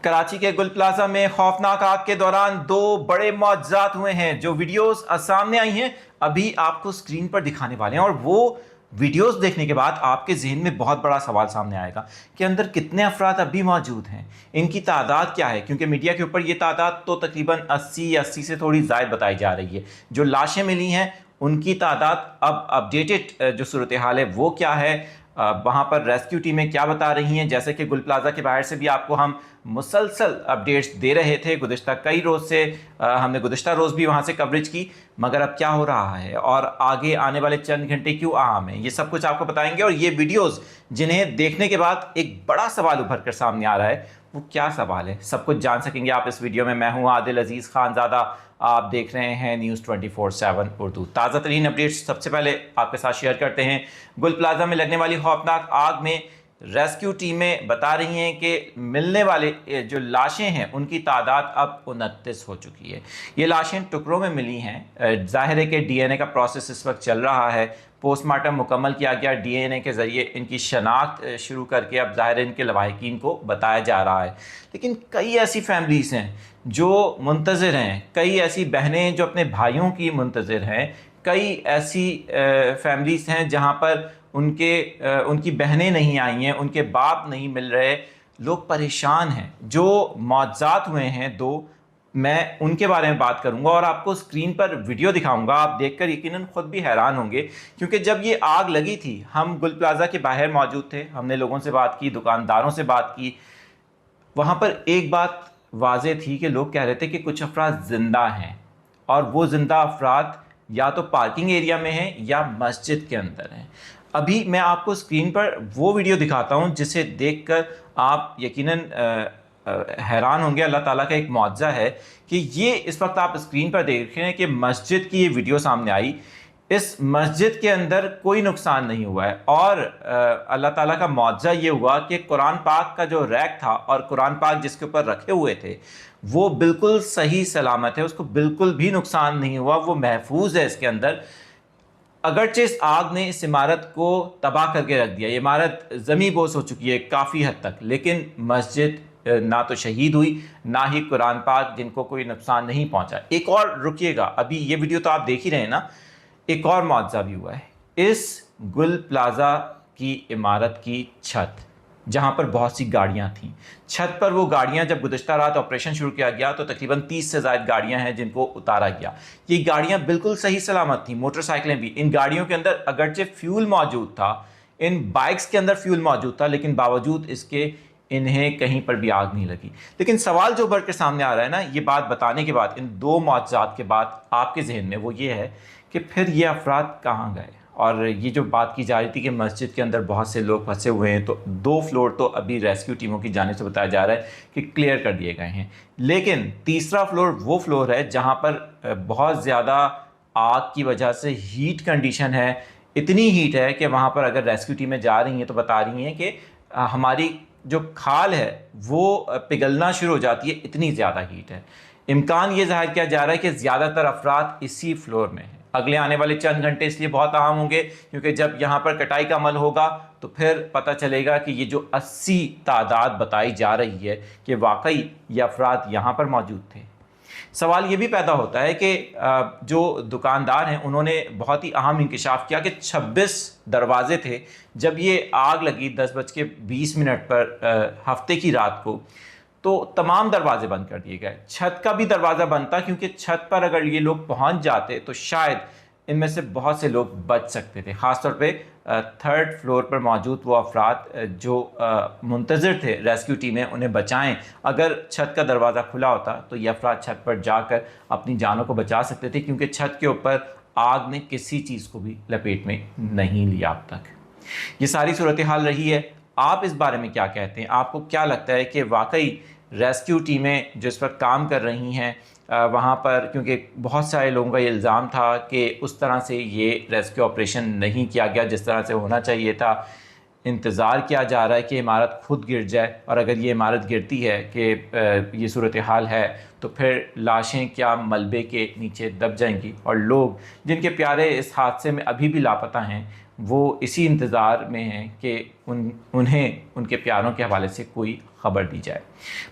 कराची के गुल प्लाजा में खौफनाक आग के दौरान दो बड़े मौजज़ात हुए हैं। जो वीडियोस सामने आई हैं अभी आपको स्क्रीन पर दिखाने वाले हैं, और वो वीडियोस देखने के बाद आपके जहन में बहुत बड़ा सवाल सामने आएगा कि अंदर कितने अफराद अभी मौजूद हैं, इनकी तादाद क्या है। क्योंकि मीडिया के ऊपर ये तादाद तो तकरीबन 80 से थोड़ी ज़ायद बताई जा रही है। जो लाशें मिली हैं उनकी तादाद अब अपडेटेड जो सूरत हाल है वो क्या है, वहाँ पर रेस्क्यू टीमें क्या बता रही हैं। जैसे कि गुल प्लाजा के बाहर से भी आपको हम मुसलसल अपडेट्स दे रहे थे गुज़िश्ता कई रोज़ से, हमने गुज़िश्ता रोज़ भी वहाँ से कवरेज की, मगर अब क्या हो रहा है और आगे आने वाले चंद घंटे क्यों अहम हैं, ये सब कुछ आपको बताएंगे। और ये वीडियोस जिन्हें देखने के बाद एक बड़ा सवाल उभर कर सामने आ रहा है, वो क्या सवाल है, सब कुछ जान सकेंगे आप इस वीडियो में। मैं हूँ आदिल अजीज़ खानज़ादा, आप देख रहे हैं न्यूज़ 24/7 उर्दू। ताज़ा तरीन अपडेट्स सबसे पहले आपके साथ शेयर करते हैं। गुल प्लाजा में लगने वाली खौफनाक आग में रेस्क्यू टीमें बता रही हैं कि मिलने वाले जो लाशें हैं उनकी तादाद अब 29 हो चुकी है। ये लाशें टुकड़ों में मिली हैं। ज़ाहिर है कि डीएनए का प्रोसेस इस वक्त चल रहा है, पोस्टमार्टम मुकम्मल किया गया, डीएनए के ज़रिए इनकी शनाख्त शुरू करके अब ज़ाहिर है इनके लवाहिकीन को बताया जा रहा है। लेकिन कई ऐसी फैमिलीज़ हैं जो मुंतज़िर हैं, कई ऐसी बहनें जो अपने भाइयों की मुंतज़िर हैं, कई ऐसी फैमिलीज़ हैं जहाँ पर उनकी बहनें नहीं आई हैं, उनके बाप नहीं मिल रहे, लोग परेशान हैं। जो मौजज़ात हुए हैं दो, मैं उनके बारे में बात करूंगा और आपको स्क्रीन पर वीडियो दिखाऊंगा। आप देखकर यकीनन खुद भी हैरान होंगे, क्योंकि जब ये आग लगी थी हम गुल प्लाजा के बाहर मौजूद थे, हमने लोगों से बात की, दुकानदारों से बात की। वहाँ पर एक बात वाज़ेह थी कि लोग कह रहे थे कि कुछ अफराद ज़िंदा हैं, और वो ज़िंदा अफराद या तो पार्किंग एरिया में हैं या मस्जिद के अंदर हैं। अभी मैं आपको स्क्रीन पर वो वीडियो दिखाता हूँ जिसे देखकर आप यकीनन हैरान होंगे। अल्लाह ताला का एक मौजज़ा है कि ये इस वक्त आप स्क्रीन पर देख रहे हैं कि मस्जिद की ये वीडियो सामने आई। इस मस्जिद के अंदर कोई नुकसान नहीं हुआ है, और अल्लाह ताला का मौजज़ा ये हुआ कि कुरान पाक का जो रैक था और कुरान पाक जिसके ऊपर रखे हुए थे वो बिल्कुल सही सलामत है, उसको बिल्कुल भी नुकसान नहीं हुआ, वो महफूज है इसके अंदर। अगरचे इस आग ने इस इमारत को तबाह करके रख दिया, ये इमारत ज़मी बोस हो चुकी है काफ़ी हद तक, लेकिन मस्जिद ना तो शहीद हुई ना ही कुरान पाक, जिनको कोई नुकसान नहीं पहुंचा। एक और रुकिएगा, अभी ये वीडियो तो आप देख ही रहे हैं ना, एक और मुआवजा भी हुआ है। इस गुल प्लाजा की इमारत की छत, जहां पर बहुत सी गाड़ियां थीं, छत पर वो गाड़ियां जब गुज़िश्ता रात ऑपरेशन शुरू किया गया तो तकरीबन 30 से ज़ायद गाड़ियां हैं जिनको उतारा गया। ये गाड़ियां बिल्कुल सही सलामत थी, मोटरसाइकिलें भी। इन गाड़ियों के अंदर अगरचे फ्यूल मौजूद था, इन बाइक्स के अंदर फ्यूल मौजूद था, लेकिन बावजूद इसके इन्हें कहीं पर भी आग नहीं लगी। लेकिन सवाल जो उभर के सामने आ रहा है ना, ये बात बताने के बाद, इन दो मुआवजात के बाद आपके जहन में, वो ये है कि फिर ये अफराद कहाँ गए। और ये जो बात की जा रही थी कि मस्जिद के अंदर बहुत से लोग फंसे हुए हैं, तो 2 फ्लोर तो अभी रेस्क्यू टीमों की जानिब से बताया जा रहा है कि क्लियर कर दिए गए हैं, लेकिन तीसरा फ्लोर वो फ्लोर है जहाँ पर बहुत ज़्यादा आग की वजह से हीट कंडीशन है। इतनी हीट है कि वहाँ पर अगर रेस्क्यू टीमें जा रही हैं तो बता रही हैं कि हमारी जो खाल है वो पिघलना शुरू हो जाती है, इतनी ज़्यादा हीट है। इम्कान ये ज़ाहिर किया जा रहा है कि ज़्यादातर अफराद इसी फ्लोर में हैं। अगले आने वाले चंद घंटे इसलिए बहुत अहम होंगे क्योंकि जब यहाँ पर कटाई का अमल होगा तो फिर पता चलेगा कि ये जो 80 तादाद बताई जा रही है कि वाकई ये अफराद यहाँ पर मौजूद थे। सवाल ये भी पैदा होता है कि जो दुकानदार हैं उन्होंने बहुत ही अहम इंकशाफ किया कि 26 दरवाजे थे जब ये आग लगी 10:20 पर हफ्ते की रात को, तो तमाम दरवाजे बंद कर दिए गए। छत का भी दरवाज़ा बंद था क्योंकि छत पर अगर ये लोग पहुंच जाते तो शायद इनमें से बहुत से लोग बच सकते थे, ख़ासतौर पे 3rd फ्लोर पर मौजूद वो अफराद जो मुंतज़िर थे रेस्क्यू टीमें उन्हें बचाएं। अगर छत का दरवाज़ा खुला होता तो ये अफराद छत पर जाकर अपनी जानों को बचा सकते थे, क्योंकि छत के ऊपर आग ने किसी चीज़ को भी लपेट में नहीं लिया अब तक। ये सारी सूरत हाल रही है। आप इस बारे में क्या कहते हैं? आपको क्या लगता है कि वाकई रेस्क्यू टीमें जो इस पर काम कर रही हैं वहाँ पर, क्योंकि बहुत सारे लोगों का ये इल्ज़ाम था कि उस तरह से ये रेस्क्यू ऑपरेशन नहीं किया गया जिस तरह से होना चाहिए था। इंतज़ार किया जा रहा है कि इमारत खुद गिर जाए, और अगर ये इमारत गिरती है कि ये सूरत हाल है तो फिर लाशें क्या मलबे के नीचे दब जाएंगी, और लोग जिनके प्यारे इस हादसे में अभी भी लापता हैं وہ اسی انتظار میں ہیں کہ انہیں ان کے پیاروں کے حوالے سے کوئی خبر دی جائے۔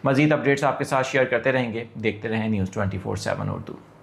مزید اپڈیٹس آپ کے ساتھ شیئر کرتے رہیں گے، دیکھتے رہیں نیوز 24/7 اردو۔